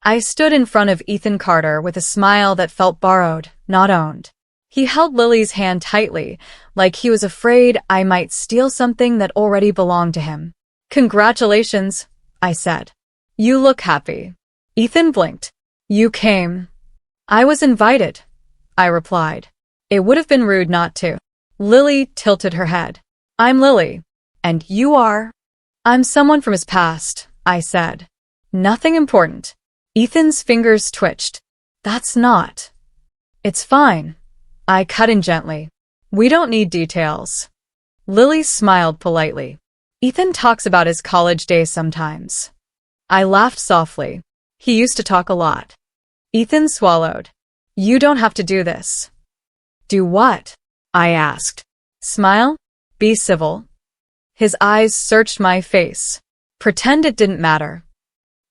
I stood in front of Ethan Carter with a smile that felt borrowed, not owned. He held Lily's hand tightly, like he was afraid I might steal something that already belonged to him. "Congratulations," I said. "You look happy." Ethan blinked. "You came." "I was invited," I replied. "It would have been rude not to." Lily tilted her head. "I'm Lily. And you are?" "I'm someone from his past," I said. "Nothing important." Ethan's fingers twitched. "That's not." "It's fine." I cut in gently. "We don't need details." Lily smiled politely. "Ethan talks about his college days sometimes." I laughed softly. He used to talk a lot. Ethan swallowed. "You don't have to do this." "Do what?" I asked. "Smile? Be civil." His eyes searched my face. "Pretend it didn't matter."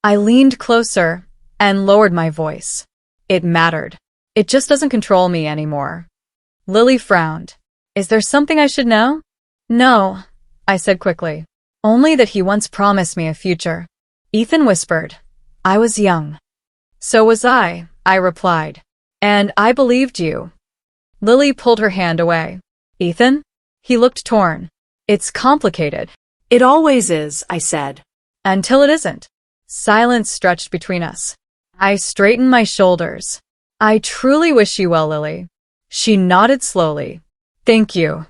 I leaned closer and lowered my voice. "It mattered. It just doesn't control me anymore." Lily frowned. "Is there something I should know?" "No," I said quickly. "Only that he once promised me a future." Ethan whispered. "I was young." "So was I replied. "And I believed you." Lily pulled her hand away. "Ethan?" He looked torn. "It's complicated." "It always is," I said. "Until it isn't." Silence stretched between us. I straightened my shoulders. "I truly wish you well, Lily." She nodded slowly. "Thank you."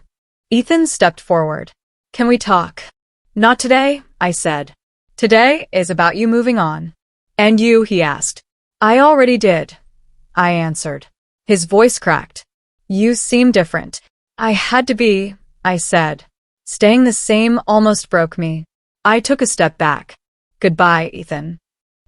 Ethan stepped forward. "Can we talk?" "Not today," I said. "Today is about you moving on." "And you?" he asked. "I already did," I answered. His voice cracked. "You seem different." "I had to be," I said. Staying the same almost broke me. I took a step back. "Goodbye, Ethan."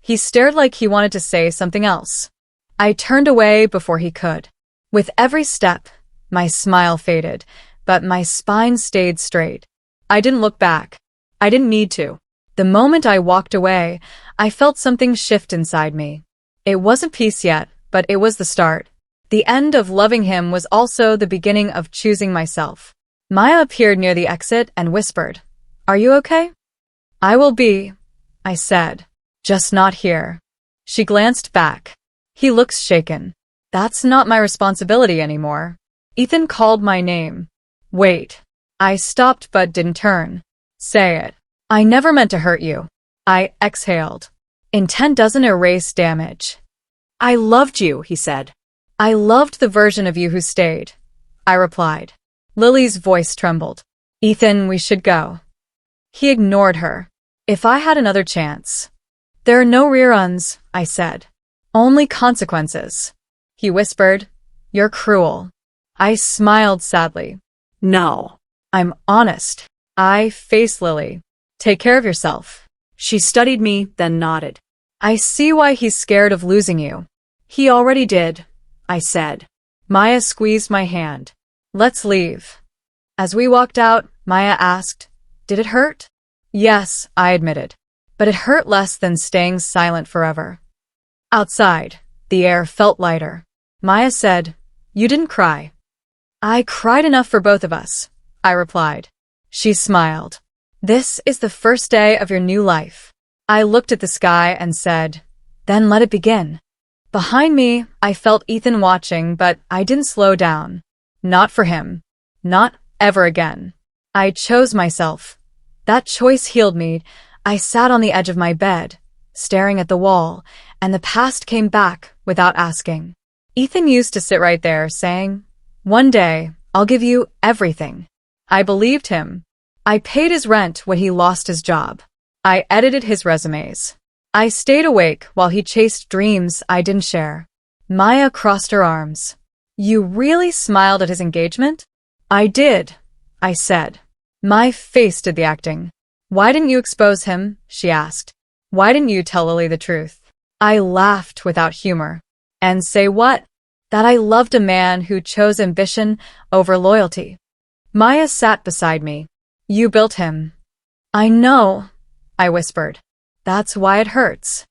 He stared like he wanted to say something else. I turned away before he could. With every step, my smile faded, but my spine stayed straight. I didn't look back. I didn't need to. The moment I walked away, I felt something shift inside me. It wasn't peace yet, but it was the start. The end of loving him was also the beginning of choosing myself. Maya appeared near the exit and whispered, "Are you okay?" "I will be," I said. "Just not here." She glanced back. "He looks shaken." "That's not my responsibility anymore." Ethan called my name. "Wait." I stopped but didn't turn. "Say it." "I never meant to hurt you." I exhaled. "Intent doesn't erase damage." "I loved you," he said. "I loved the version of you who stayed," I replied. Lily's voice trembled. "Ethan, we should go." He ignored her. "If I had another chance." "There are no reruns," I said. "Only consequences." He whispered, "You're cruel." I smiled sadly. "No." "I'm honest." I faced Lily. "Take care of yourself." She studied me, then nodded. "I see why he's scared of losing you." "He already did," I said. Maya squeezed my hand. "Let's leave." As we walked out, Maya asked, "Did it hurt?" "Yes," I admitted. But it hurt less than staying silent forever. Outside, the air felt lighter. Maya said, "You didn't cry." "I cried enough for both of us," I replied. She smiled. "This is the first day of your new life." I looked at the sky and said, "Then let it begin." Behind me, I felt Ethan watching, but I didn't slow down. Not for him. Not ever again. I chose myself. That choice healed me. I sat on the edge of my bed, staring at the wall, and the past came back without asking. Ethan used to sit right there, saying, "One day, I'll give you everything." I believed him. I paid his rent when he lost his job. I edited his resumes. I stayed awake while he chased dreams I didn't share. Maya crossed her arms. "You really smiled at his engagement?" "I did," I said. My face did the acting. "Why didn't you expose him?" she asked. "Why didn't you tell Lily the truth?" I laughed without humor. "And say what?" "That I loved a man who chose ambition over loyalty." Maya sat beside me. "You built him." "I know," I whispered. "That's why it hurts."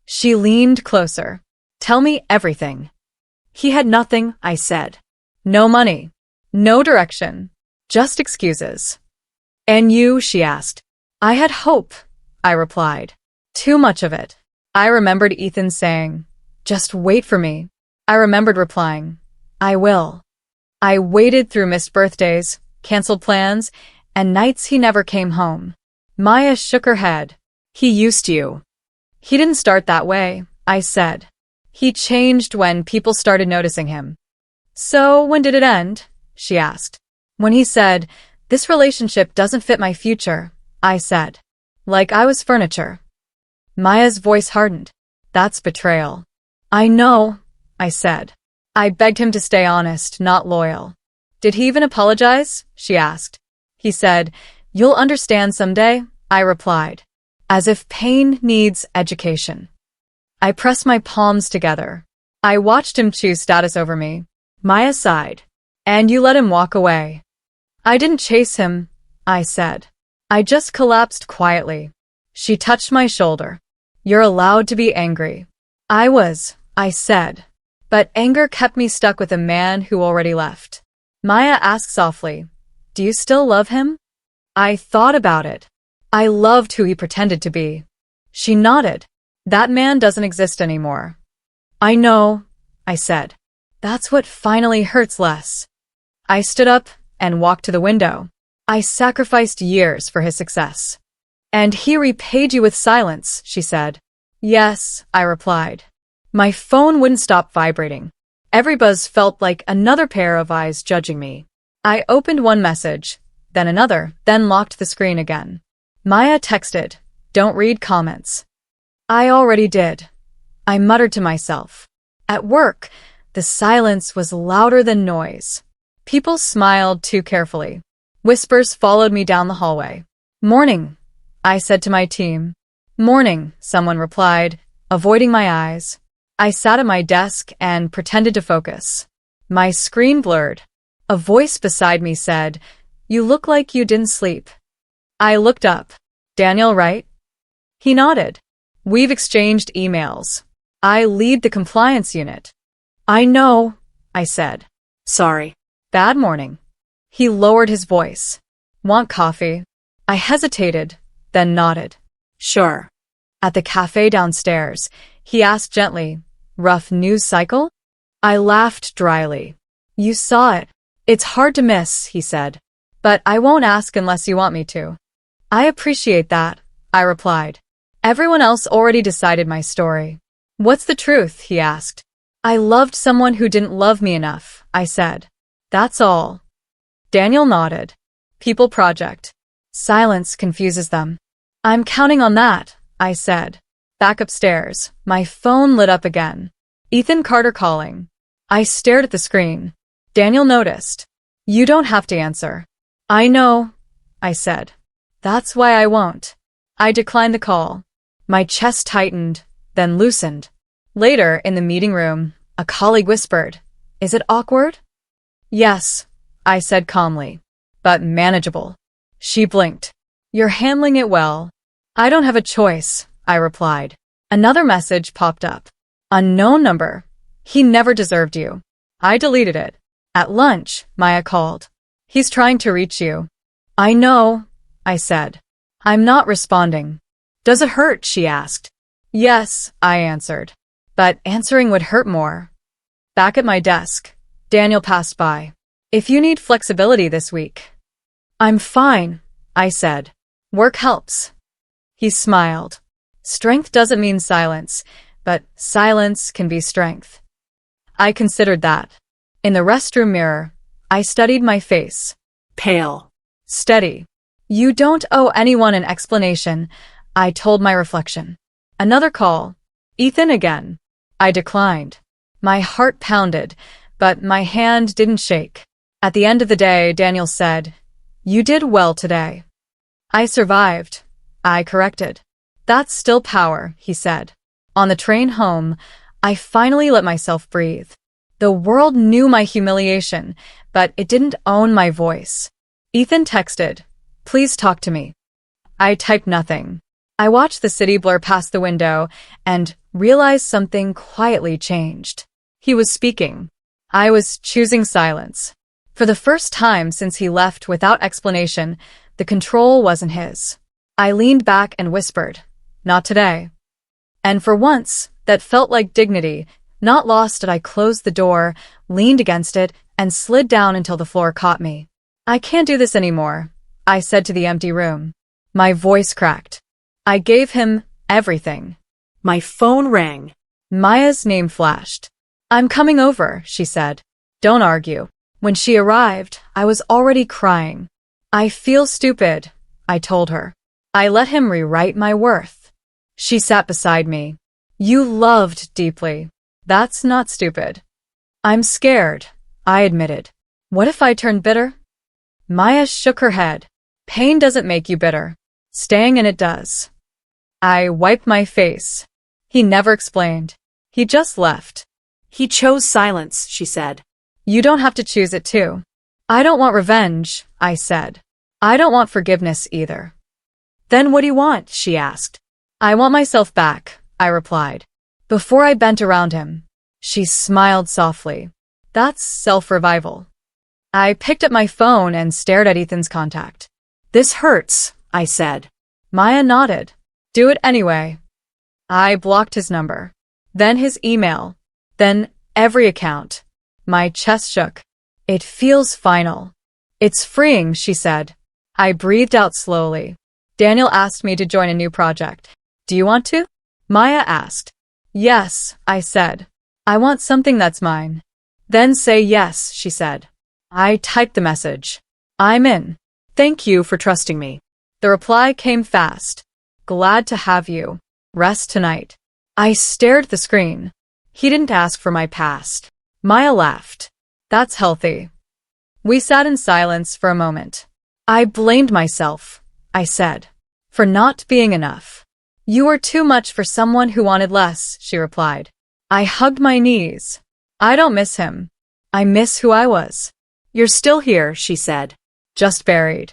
She leaned closer. "Tell me everything." "He had nothing," I said. "No money. No direction. Just excuses." "And you?" she asked. "I had hope," I replied. "Too much of it." I remembered Ethan saying, "Just wait for me." I remembered replying, "I will." I waited through missed birthdays, canceled plans, and nights he never came home. Maya shook her head. He used you. He didn't start that way, I said. He changed when people started noticing him. So when did it end? She asked. When he said, "This relationship doesn't fit my future," I said. Like I was furniture. Maya's voice hardened. That's betrayal. I know, I said. I begged him to stay honest, not loyal. Did he even apologize? She asked. He said, "You'll understand someday," I replied, as if pain needs education. I pressed my palms together. I watched him choose status over me. Maya sighed. And you let him walk away. I didn't chase him, I said. I just collapsed quietly. She touched my shoulder. You're allowed to be angry. I said. But anger kept me stuck with a man who already left. Maya asked softly, "Do you still love him?" I thought about it. I loved who he pretended to be. She nodded. That man doesn't exist anymore. I know, I said. That's what finally hurts less. I stood up and walked to the window. I sacrificed years for his success. And he repaid you with silence, she said. Yes, I replied. My phone wouldn't stop vibrating. Every buzz felt like another pair of eyes judging me. I opened one message, then another, then locked the screen again. Maya texted, "Don't read comments." I already did. I muttered to myself. At work, the silence was louder than noise. People smiled too carefully. Whispers followed me down the hallway. "Morning," I said to my team. "Morning," someone replied, avoiding my eyes. I sat at my desk and pretended to focus. My screen blurred. A voice beside me said, "You look like you didn't sleep." I looked up. "Daniel, right?" He nodded. "We've exchanged emails. I lead the compliance unit." "I know," I said. "Sorry." "Bad morning." He lowered his voice. "Want coffee?" I hesitated, then nodded. "Sure." At the cafe downstairs, he asked gently, "Rough news cycle?" I laughed dryly. "You saw it. It's hard to miss," he said. "But I won't ask unless you want me to." "I appreciate that," I replied. Everyone else already decided my story. "What's the truth?" he asked. "I loved someone who didn't love me enough," I said. "That's all." Daniel nodded. "People project. Silence confuses them." "I'm counting on that," I said. Back upstairs, my phone lit up again. Ethan Carter calling. I stared at the screen. Daniel noticed. "You don't have to answer." "I know," I said. "That's why I won't." I declined the call. My chest tightened, then loosened. Later, in the meeting room, a colleague whispered, "Is it awkward?" "Yes," I said calmly, "but manageable." She blinked. "You're handling it well." "I don't have a choice," I replied. Another message popped up. "Unknown number. He never deserved you." I deleted it. At lunch, Maya called. "He's trying to reach you." "I know," I said. "I'm not responding." "Does it hurt?" she asked. "Yes," I answered. But answering would hurt more. Back at my desk, Daniel passed by. "If you need flexibility this week." "I'm fine," I said. "Work helps." He smiled. Strength doesn't mean silence, but silence can be strength. I considered that. In the restroom mirror, I studied my face. Pale. Steady. "You don't owe anyone an explanation," I told my reflection. Another call. Ethan again. I declined. My heart pounded, but my hand didn't shake. At the end of the day, Daniel said, "You did well today." "I survived," I corrected. "That's still power," he said. On the train home, I finally let myself breathe. The world knew my humiliation, but it didn't own my voice. Ethan texted, "Please talk to me." I typed nothing. I watched the city blur past the window and realized something quietly changed. He was speaking. I was choosing silence. For the first time since he left without explanation, the control wasn't his. I leaned back and whispered, "Not today." And for once, that felt like dignity. Not lost did I close the door, leaned against it, and slid down until the floor caught me. I can't do this anymore, I said to the empty room. My voice cracked. I gave him everything. My phone rang. Maya's name flashed. I'm coming over, she said. Don't argue. When she arrived, I was already crying. I feel stupid, I told her. I let him rewrite my worth. She sat beside me. You loved deeply. That's not stupid. I'm scared, I admitted. What if I turned bitter? Maya shook her head. Pain doesn't make you bitter. Staying in it does. I wiped my face. He never explained. He just left. He chose silence, she said. You don't have to choose it too. I don't want revenge, I said. I don't want forgiveness either. Then what do you want? She asked. I want myself back, I replied. Before I bent around him, she smiled softly. That's self-revival. I picked up my phone and stared at Ethan's contact. This hurts, I said. Maya nodded. Do it anyway. I blocked his number. Then his email. Then every account. My chest shook. It feels final. It's freeing, she said. I breathed out slowly. Daniel asked me to join a new project. Do you want to? Maya asked. Yes, I said. I want something that's mine. Then say yes, she said. I typed the message. I'm in. Thank you for trusting me. The reply came fast. Glad to have you. Rest tonight. I stared at the screen. He didn't ask for my past. Maya laughed. That's healthy. We sat in silence for a moment. I blamed myself, I said, for not being enough. You were too much for someone who wanted less, she replied. I hugged my knees. I don't miss him. I miss who I was. You're still here, she said. Just buried.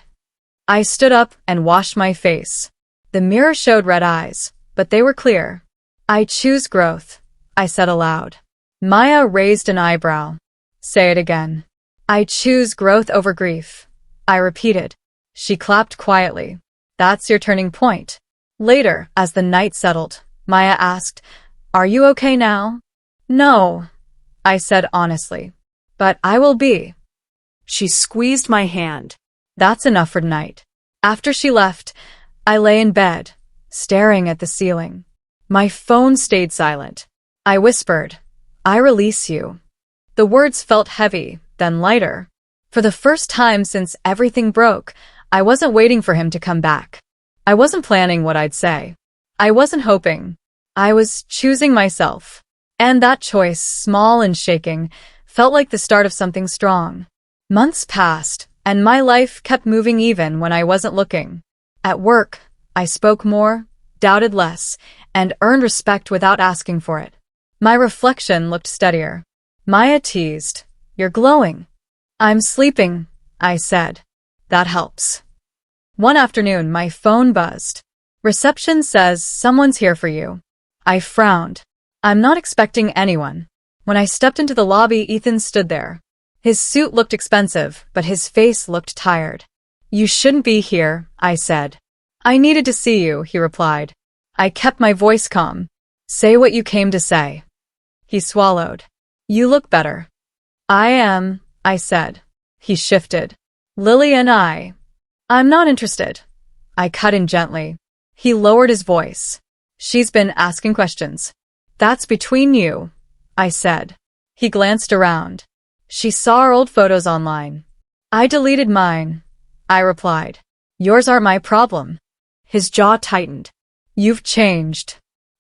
I stood up and washed my face. The mirror showed red eyes, but they were clear. I choose growth, I said aloud. Maya raised an eyebrow. Say it again. I choose growth over grief, I repeated. She clapped quietly. That's your turning point. Later, as the night settled, Maya asked, Are you okay now? No, I said honestly. But I will be. She squeezed my hand. That's enough for tonight. After she left, I lay in bed, staring at the ceiling. My phone stayed silent. I whispered, I release you. The words felt heavy, then lighter. For the first time since everything broke, I wasn't waiting for him to come back. I wasn't planning what I'd say. I wasn't hoping. I was choosing myself. And that choice, small and shaking, felt like the start of something strong. Months passed, and my life kept moving even when I wasn't looking. At work, I spoke more, doubted less, and earned respect without asking for it. My reflection looked steadier. Maya teased, You're glowing. I'm sleeping, I said. That helps. One afternoon, my phone buzzed. Reception says, Someone's here for you. I frowned. I'm not expecting anyone. When I stepped into the lobby, Ethan stood there. His suit looked expensive, but his face looked tired. You shouldn't be here, I said. I needed to see you, he replied. I kept my voice calm. Say what you came to say. He swallowed. You look better. I am, I said. He shifted. Lily and I'm not interested. I cut in gently. He lowered his voice. She's been asking questions. That's between you, I said. He glanced around. She saw our old photos online. I deleted mine, I replied. Yours aren't my problem. His jaw tightened. You've changed.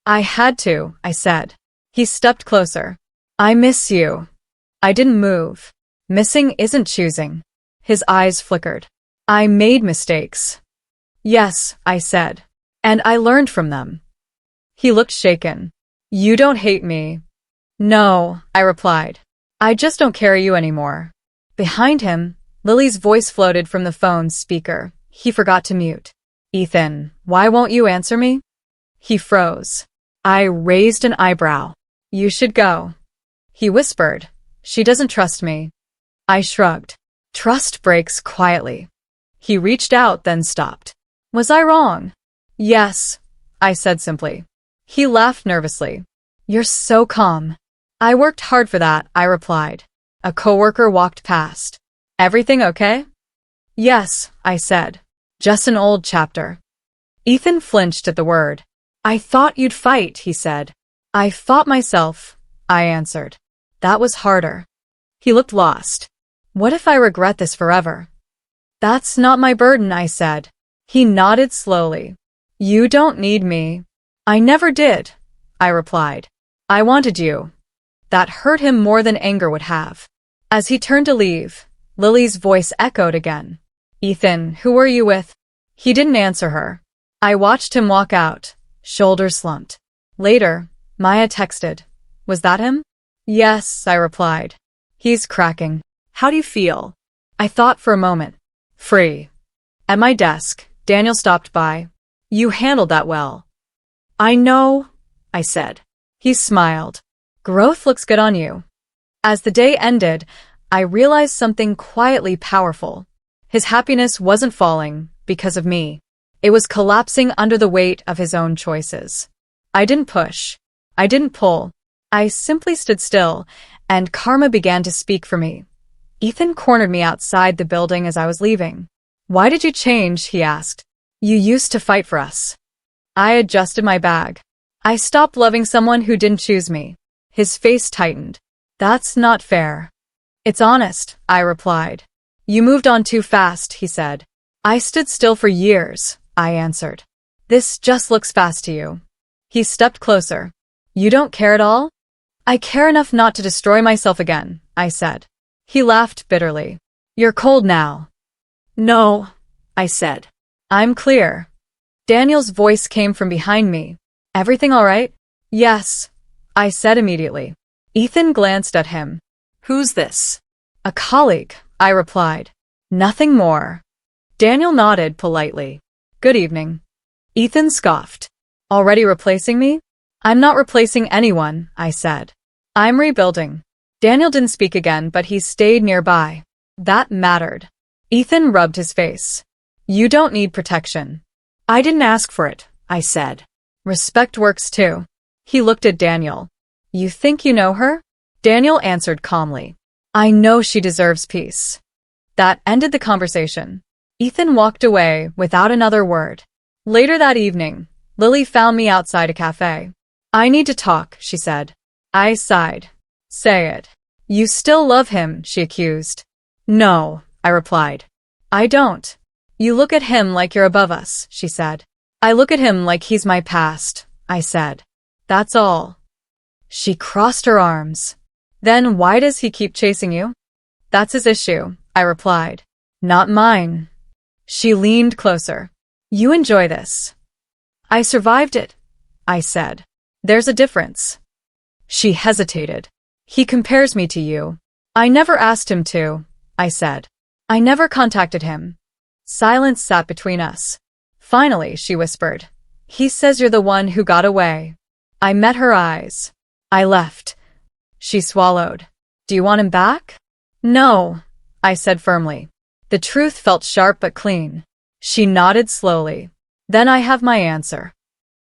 I had to, I said. He stepped closer. I miss you. I didn't move. Missing isn't choosing. His eyes flickered. I made mistakes. Yes, I said. And I learned from them. He looked shaken. You don't hate me. No, I replied. I just don't carry you anymore. Behind him, Lily's voice floated from the phone's speaker. He forgot to mute. Ethan, why won't you answer me? He froze. I raised an eyebrow. You should go. He whispered. She doesn't trust me. I shrugged. Trust breaks quietly. He reached out, then stopped. Was I wrong? Yes, I said simply. He laughed nervously. You're so calm. I worked hard for that, I replied. A coworker walked past. Everything okay? Yes, I said. Just an old chapter. Ethan flinched at the word. I thought you'd fight, he said. I fought myself, I answered. That was harder. He looked lost. What if I regret this forever? That's not my burden, I said. He nodded slowly. You don't need me. I never did, I replied. I wanted you. That hurt him more than anger would have. As he turned to leave, Lily's voice echoed again. Ethan, who were you with? He didn't answer her. I watched him walk out, shoulders slumped. Later, Maya texted. Was that him? Yes, I replied. He's cracking. How do you feel? I thought for a moment. Free. At my desk, Daniel stopped by. You handled that well. I know, I said. He smiled. Growth looks good on you. As the day ended, I realized something quietly powerful. His happiness wasn't falling because of me. It was collapsing under the weight of his own choices. I didn't push. I didn't pull. I simply stood still, and karma began to speak for me. Ethan cornered me outside the building as I was leaving. Why did you change? He asked. You used to fight for us. I adjusted my bag. I stopped loving someone who didn't choose me. His face tightened. That's not fair. It's honest, I replied. You moved on too fast, he said. I stood still for years, I answered. This just looks fast to you. He stepped closer. You don't care at all? I care enough not to destroy myself again, I said. He laughed bitterly. You're cold now. No, I said. I'm clear. Daniel's voice came from behind me. Everything all right? Yes, I said immediately. Ethan glanced at him. Who's this? A colleague, I replied. Nothing more. Daniel nodded politely. Good evening. Ethan scoffed. Already replacing me? I'm not replacing anyone, I said. I'm rebuilding. Daniel didn't speak again, but he stayed nearby. That mattered. Ethan rubbed his face. You don't need protection. I didn't ask for it, I said. Respect works too. He looked at Daniel. You think you know her? Daniel answered calmly. I know she deserves peace. That ended the conversation. Ethan walked away without another word. Later that evening, Lily found me outside a cafe. I need to talk, she said. I sighed. Say it. You still love him, she accused. No, I replied. I don't. You look at him like you're above us, she said. I look at him like he's my past, I said. That's all. She crossed her arms. Then why does he keep chasing you? That's his issue, I replied. Not mine. She leaned closer. You enjoy this. I survived it, I said. There's a difference. She hesitated. He compares me to you. I never asked him to, I said. I never contacted him. Silence sat between us. Finally, she whispered. He says you're the one who got away. I met her eyes. I left. She swallowed. Do you want him back? No, I said firmly. The truth felt sharp but clean. She nodded slowly. Then I have my answer.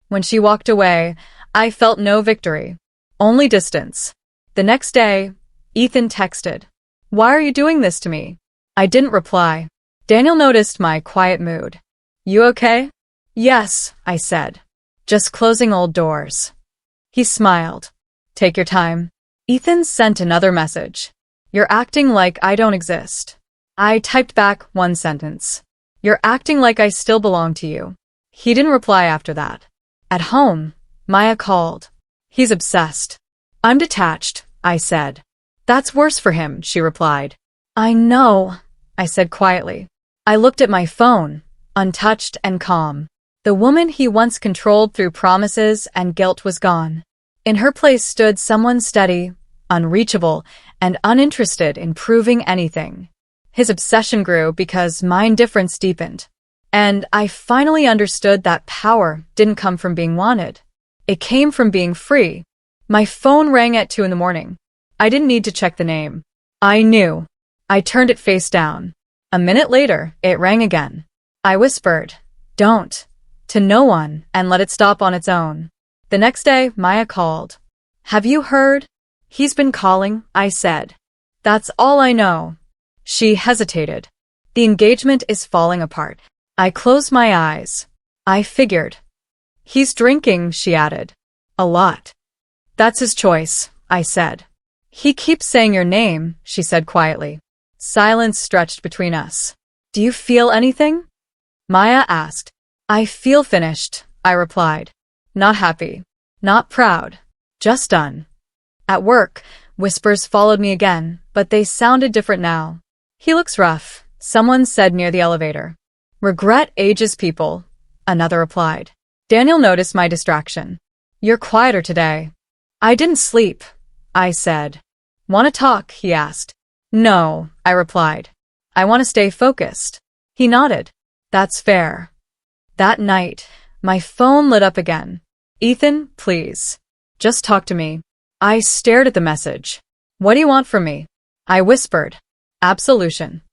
When she walked away, I felt no victory. Only distance. The next day, Ethan texted. Why are you doing this to me? I didn't reply. Daniel noticed my quiet mood. You okay? Yes, I said. Just closing old doors. He smiled. Take your time. Ethan sent another message. You're acting like I don't exist. I typed back one sentence. You're acting like I still belong to you. He didn't reply after that. At home, Maya called. He's obsessed. I'm detached, I said. That's worse for him, she replied. I know, I said quietly. I looked at my phone, untouched and calm. The woman he once controlled through promises and guilt was gone. In her place stood someone steady, unreachable, and uninterested in proving anything. His obsession grew because my indifference deepened. And I finally understood that power didn't come from being wanted. It came from being free. My phone rang at 2 a.m. I didn't need to check the name. I knew. I turned it face down. A minute later, it rang again. I whispered, don't, to no one, and let it stop on its own. The next day, Maya called. Have you heard? He's been calling, I said. That's all I know. She hesitated. The engagement is falling apart. I closed my eyes. I figured. He's drinking, she added. A lot. That's his choice, I said. He keeps saying your name, she said quietly. Silence stretched between us. Do you feel anything? Maya asked. I feel finished, I replied. Not happy. Not proud. Just done. At work, whispers followed me again, but they sounded different now. He looks rough, someone said near the elevator. Regret ages people, another replied. Daniel noticed my distraction. You're quieter today. I didn't sleep, I said. Want to talk? He asked. No, I replied. I want to stay focused. He nodded. That's fair. That night, my phone lit up again. Ethan, please. Just talk to me. I stared at the message. What do you want from me? I whispered. Absolution.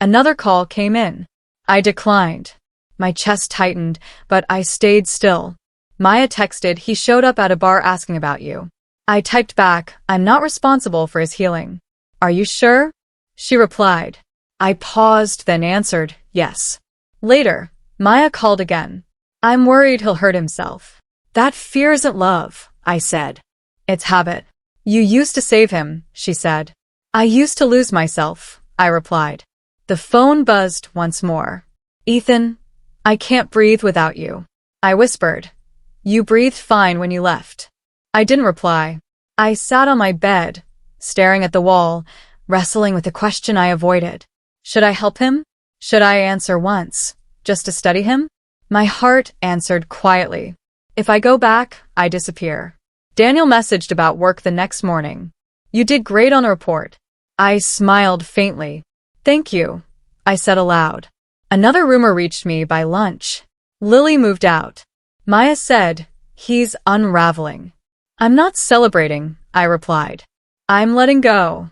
Another call came in. I declined. My chest tightened, but I stayed still. Maya texted, he showed up at a bar asking about you. I typed back, I'm not responsible for his healing. Are you sure? She replied. I paused, then answered, yes. Later, Maya called again. I'm worried he'll hurt himself. That fear isn't love, I said. It's habit. You used to save him, she said. I used to lose myself, I replied. The phone buzzed once more. Ethan, I can't breathe without you. I whispered. You breathed fine when you left. I didn't reply. I sat on my bed, staring at the wall, wrestling with a question I avoided. Should I help him? Should I answer once, just to study him? My heart answered quietly. If I go back, I disappear. Daniel messaged about work the next morning. You did great on the report. I smiled faintly. Thank you, I said aloud. Another rumor reached me by lunch. Lily moved out. Maya said, he's unraveling. I'm not celebrating, I replied. I'm letting go.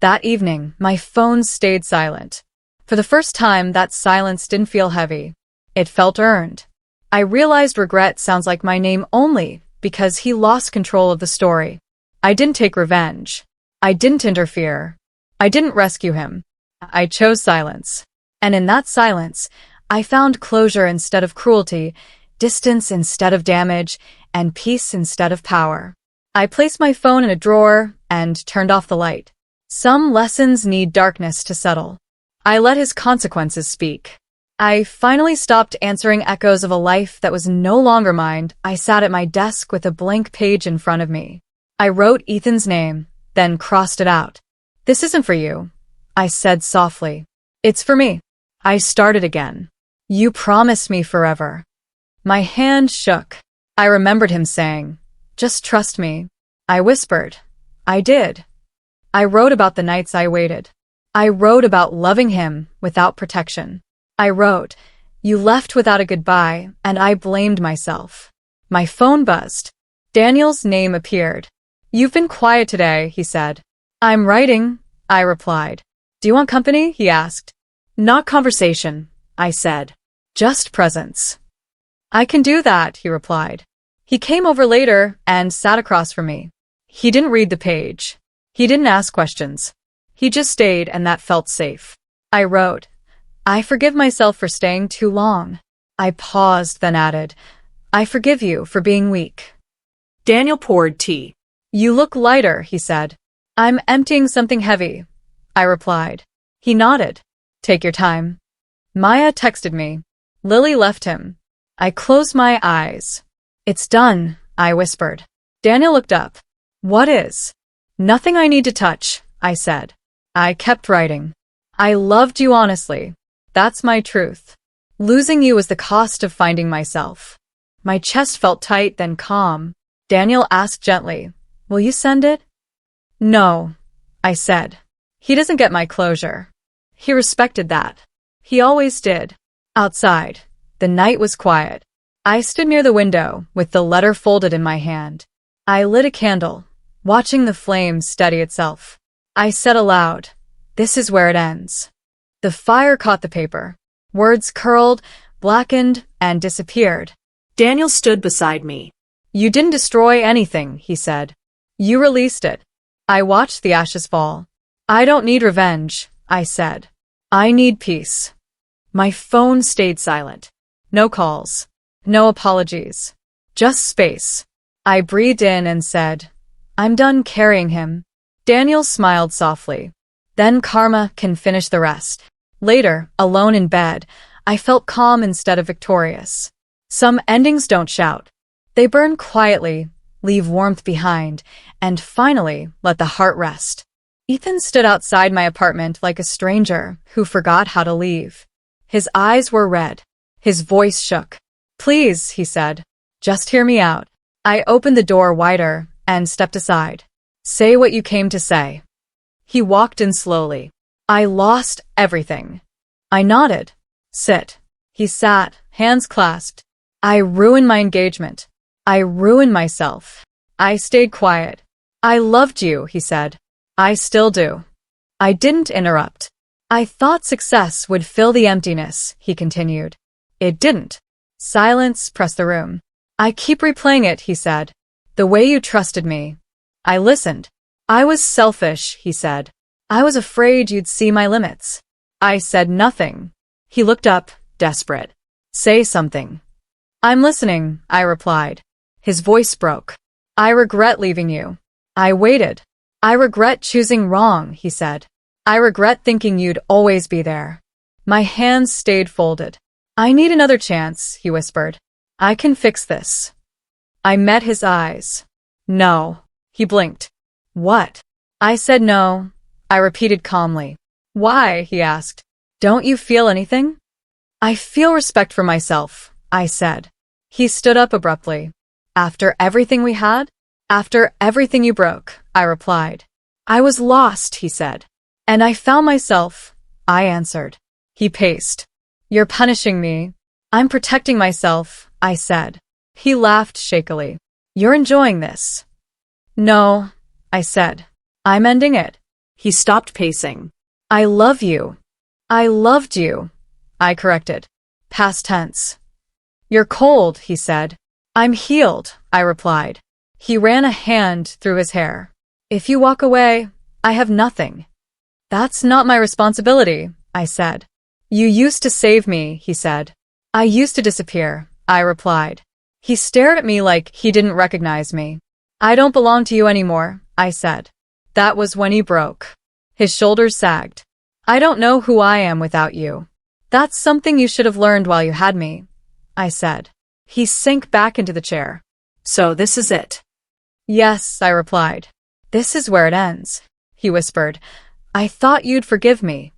That evening, my phone stayed silent. For the first time, that silence didn't feel heavy. It felt earned. I realized regret sounds like my name only because he lost control of the story. I didn't take revenge. I didn't interfere. I didn't rescue him. I chose silence. And in that silence, I found closure instead of cruelty, distance instead of damage, and peace instead of power. I placed my phone in a drawer and turned off the light. Some lessons need darkness to settle. I let his consequences speak. I finally stopped answering echoes of a life that was no longer mine. I sat at my desk with a blank page in front of me. I wrote Ethan's name, then crossed it out. This isn't for you, I said softly. It's for me. I started again. You promised me forever. My hand shook. I remembered him saying, just trust me. I whispered. I did. I wrote about the nights I waited. I wrote about loving him without protection. I wrote, you left without a goodbye, and I blamed myself. My phone buzzed. Daniel's name appeared. You've been quiet today, he said. I'm writing, I replied. Do you want company? He asked. Not conversation, I said. Just presence. I can do that, he replied. He came over later and sat across from me. He didn't read the page. He didn't ask questions. He just stayed, and that felt safe. I wrote, I forgive myself for staying too long. I paused, then added, I forgive you for being weak. Daniel poured tea. You look lighter, he said. I'm emptying something heavy, I replied. He nodded. Take your time. Maya texted me. Lily left him. I closed my eyes. It's done, I whispered. Daniel looked up. What is? Nothing I need to touch, I said. I kept writing. I loved you honestly. That's my truth. Losing you was the cost of finding myself. My chest felt tight, then calm. Daniel asked gently, will you send it? No, I said. He doesn't get my closure. He respected that. He always did. Outside, the night was quiet. I stood near the window with the letter folded in my hand. I lit a candle, watching the flame steady itself. I said aloud, this is where it ends. The fire caught the paper. Words curled, blackened, and disappeared. Daniel stood beside me. You didn't destroy anything, he said. You released it. I watched the ashes fall. I don't need revenge, I said. I need peace. My phone stayed silent. No calls. No apologies. Just space. I breathed in and said, I'm done carrying him. Daniel smiled softly. Then karma can finish the rest. Later, alone in bed, I felt calm instead of victorious. Some endings don't shout. They burn quietly, leave warmth behind, and finally let the heart rest. Ethan stood outside my apartment like a stranger who forgot how to leave. His eyes were red. His voice shook. Please, he said, just hear me out. I opened the door wider and stepped aside. Say what you came to say. He walked in slowly. I lost everything. I nodded. Sit. He sat, hands clasped. I ruined my engagement. I ruined myself. I stayed quiet. I loved you, he said. I still do. I didn't interrupt. I thought success would fill the emptiness, he continued. It didn't. Silence pressed the room. I keep replaying it, he said. The way you trusted me. I listened. I was selfish, he said. I was afraid you'd see my limits. I said nothing. He looked up, desperate. Say something. I'm listening, I replied. His voice broke. I regret leaving you. I waited. I regret choosing wrong, he said. I regret thinking you'd always be there. My hands stayed folded. I need another chance, he whispered. I can fix this. I met his eyes. No. He blinked. What? I said no. I repeated calmly. Why? He asked. Don't you feel anything? I feel respect for myself, I said. He stood up abruptly. After everything we had? After everything you broke, I replied. I was lost, he said. And I found myself, I answered. He paced. You're punishing me. I'm protecting myself, I said. He laughed shakily. You're enjoying this. No, I said. I'm ending it. He stopped pacing. I love you. I loved you, I corrected. Past tense. You're cold, he said. I'm healed, I replied. He ran a hand through his hair. If you walk away, I have nothing. That's not my responsibility, I said. You used to save me, he said. I used to disappear, I replied. He stared at me like he didn't recognize me. I don't belong to you anymore, I said. That was when he broke. His shoulders sagged. I don't know who I am without you. That's something you should have learned while you had me, I said. He sank back into the chair. So this is it. Yes, I replied. This is where it ends, he whispered. I thought you'd forgive me.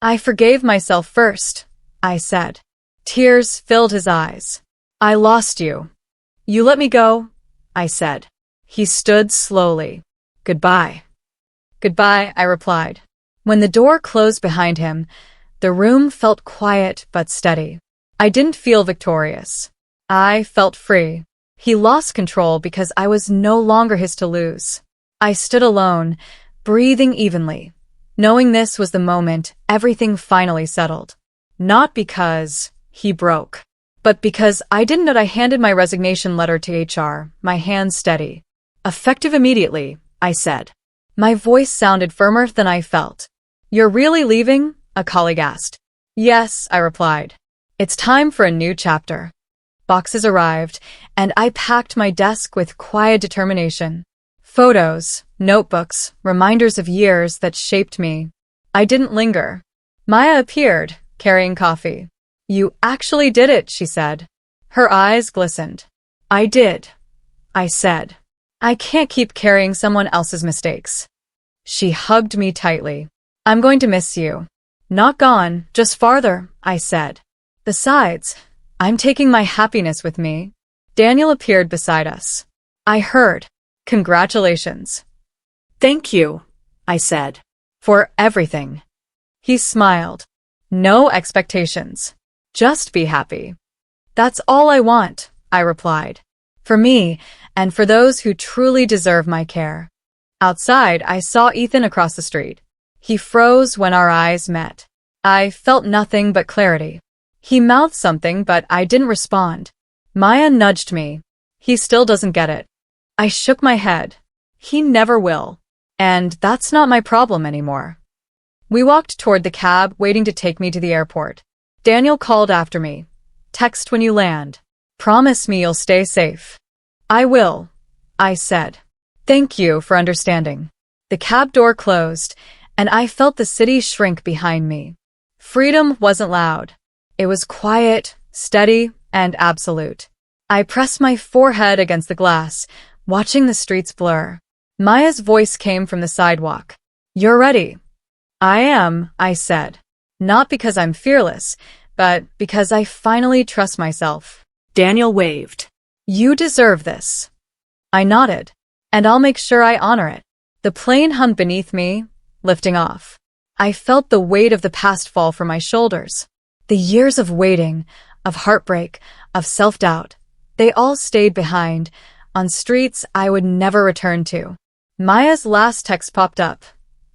I forgave myself first, I said. Tears filled his eyes. I lost you. You let me go, I said. He stood slowly. Goodbye. Goodbye, I replied. When the door closed behind him, the room felt quiet but steady. I didn't feel victorious. I felt free. He lost control because I was no longer his to lose. I stood alone, breathing evenly, knowing this was the moment everything finally settled. Not because he broke, but because I didn't know. I handed my resignation letter to HR, my hands steady. Effective immediately, I said. My voice sounded firmer than I felt. You're really leaving? A colleague asked. Yes, I replied. It's time for a new chapter. Boxes arrived, and I packed my desk with quiet determination. Photos, notebooks, reminders of years that shaped me. I didn't linger. Maya appeared, carrying coffee. You actually did it, she said. Her eyes glistened. I did, I said. I can't keep carrying someone else's mistakes. She hugged me tightly. I'm going to miss you. Not gone, just farther, I said. Besides, I'm taking my happiness with me. Daniel appeared beside us. I heard, congratulations. Thank you, I said. For everything. He smiled. No expectations. Just be happy. That's all I want, I replied. For me, and for those who truly deserve my care. Outside, I saw Ethan across the street. He froze when our eyes met. I felt nothing but clarity. He mouthed something, but I didn't respond. Maya nudged me. He still doesn't get it. I shook my head. He never will. And that's not my problem anymore. We walked toward the cab, waiting to take me to the airport. Daniel called after me. Text when you land. Promise me you'll stay safe. I will, I said. Thank you for understanding. The cab door closed, and I felt the city shrink behind me. Freedom wasn't loud. It was quiet, steady, and absolute. I pressed my forehead against the glass, watching the streets blur. Maya's voice came from the sidewalk. You're ready. I am, I said. Not because I'm fearless, but because I finally trust myself. Daniel waved. You deserve this. I nodded. And I'll make sure I honor it. The plane hummed beneath me, lifting off. I felt the weight of the past fall from my shoulders. The years of waiting, of heartbreak, of self-doubt, they all stayed behind, on streets I would never return to. Maya's last text popped up.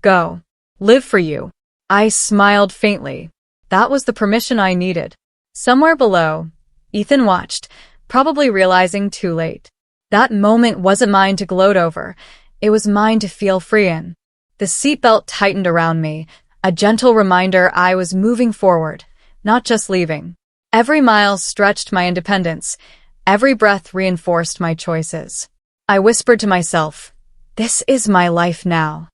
Go. Live for you. I smiled faintly. That was the permission I needed. Somewhere below, Ethan watched, probably realizing too late. That moment wasn't mine to gloat over. It was mine to feel free in. The seatbelt tightened around me, a gentle reminder I was moving forward, not just leaving. Every mile stretched my independence. Every breath reinforced my choices. I whispered to myself, this is my life now.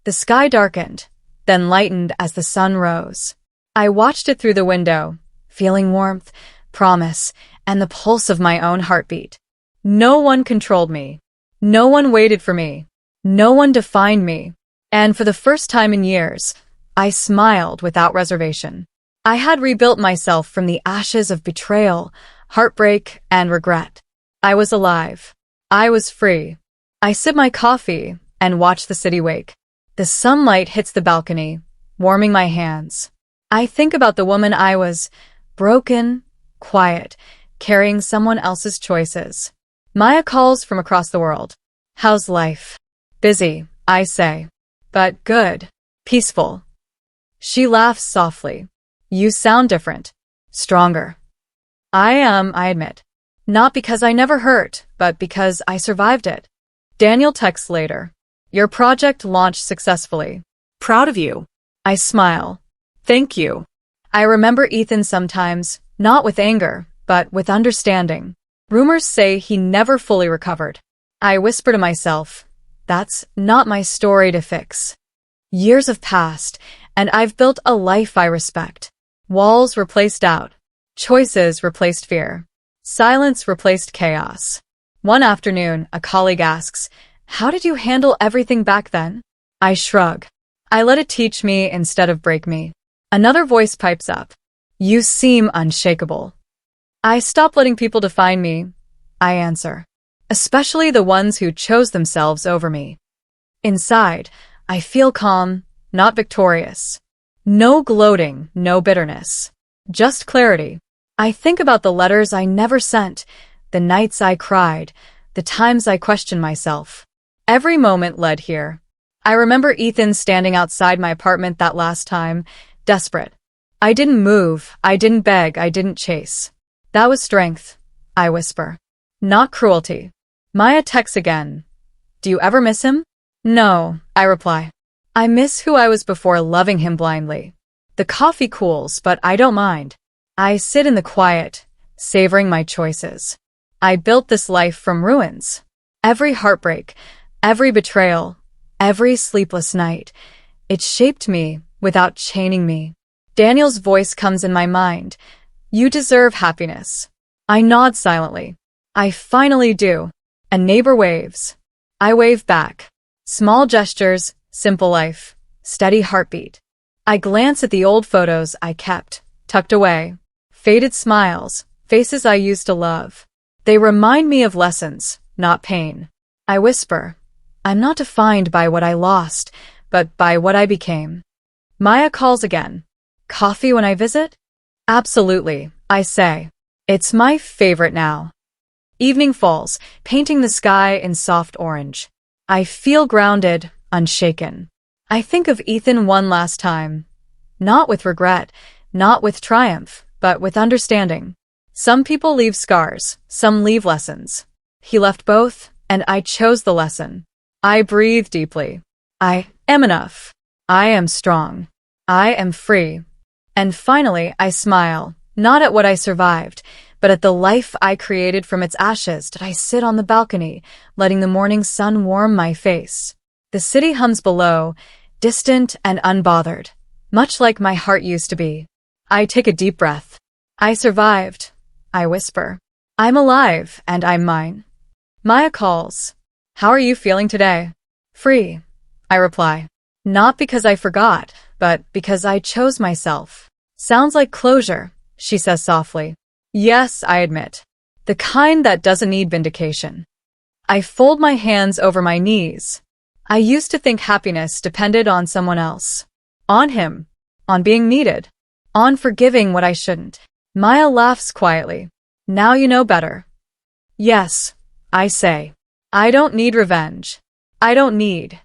The sky darkened, then lightened as the sun rose. I watched it through the window, feeling warmth, promise, and the pulse of my own heartbeat. No one controlled me. No one waited for me. No one defined me. And for the first time in years, I smiled without reservation. I had rebuilt myself from the ashes of betrayal, heartbreak, and regret. I was alive. I was free. I sipped my coffee and watched the city wake. The sunlight hits the balcony, warming my hands. I think about the woman I was, broken, quiet, carrying someone else's choices. Maya calls from across the world. How's life? Busy, I say. But good. Peaceful. She laughs softly. You sound different. Stronger. I am, I admit. Not because I never hurt, but because I survived it. Daniel texts later. Your project launched successfully. Proud of you. I smile. Thank you. I remember Ethan sometimes, not with anger, but with understanding. Rumors say he never fully recovered. I whisper to myself, that's not my story to fix. Years have passed, and I've built a life I respect. Walls replaced doubt. Choices replaced fear. Silence replaced chaos. One afternoon, a colleague asks, how did you handle everything back then? I shrug. I let it teach me instead of break me. Another voice pipes up. You seem unshakable. I stop letting people define me, I answer. Especially the ones who chose themselves over me. Inside, I feel calm, not victorious. No gloating, no bitterness. Just clarity. I think about the letters I never sent, the nights I cried, the times I questioned myself. Every moment led here. I remember Ethan standing outside my apartment that last time, desperate. I didn't move, I didn't beg, I didn't chase. That was strength, I whisper. Not cruelty. Maya texts again. Do you ever miss him? No, I reply. I miss who I was before loving him blindly. The coffee cools, but I don't mind. I sit in the quiet, savoring my choices. I built this life from ruins. Every heartbreak, every betrayal, every sleepless night. It shaped me without chaining me. Daniel's voice comes in my mind. You deserve happiness. I nod silently. I finally do. A neighbor waves. I wave back. Small gestures, simple life, steady heartbeat. I glance at the old photos I kept, tucked away. Faded smiles, faces I used to love. They remind me of lessons, not pain. I whisper, I'm not defined by what I lost, but by what I became. Maya calls again. Coffee when I visit? Absolutely, I say. It's my favorite now. Evening falls, painting the sky in soft orange. I feel grounded, unshaken. I think of Ethan one last time. Not with regret, not with triumph, but with understanding. Some people leave scars, some leave lessons. He left both, and I chose the lesson. I breathe deeply. I am enough. I am strong. I am free. And finally, I smile, not at what I survived, but at the life I created from its ashes. Did I sit on the balcony, letting the morning sun warm my face? The city hums below, distant and unbothered, much like my heart used to be. I take a deep breath. I survived. I whisper. I'm alive, and I'm mine. Maya calls. How are you feeling today? Free, I reply. Not because I forgot, but because I chose myself. Sounds like closure, she says softly. Yes, I admit. The kind that doesn't need vindication. I fold my hands over my knees. I used to think happiness depended on someone else. On him. On being needed. On forgiving what I shouldn't. Maya laughs quietly. Now you know better. Yes, I say. I don't need revenge. I don't need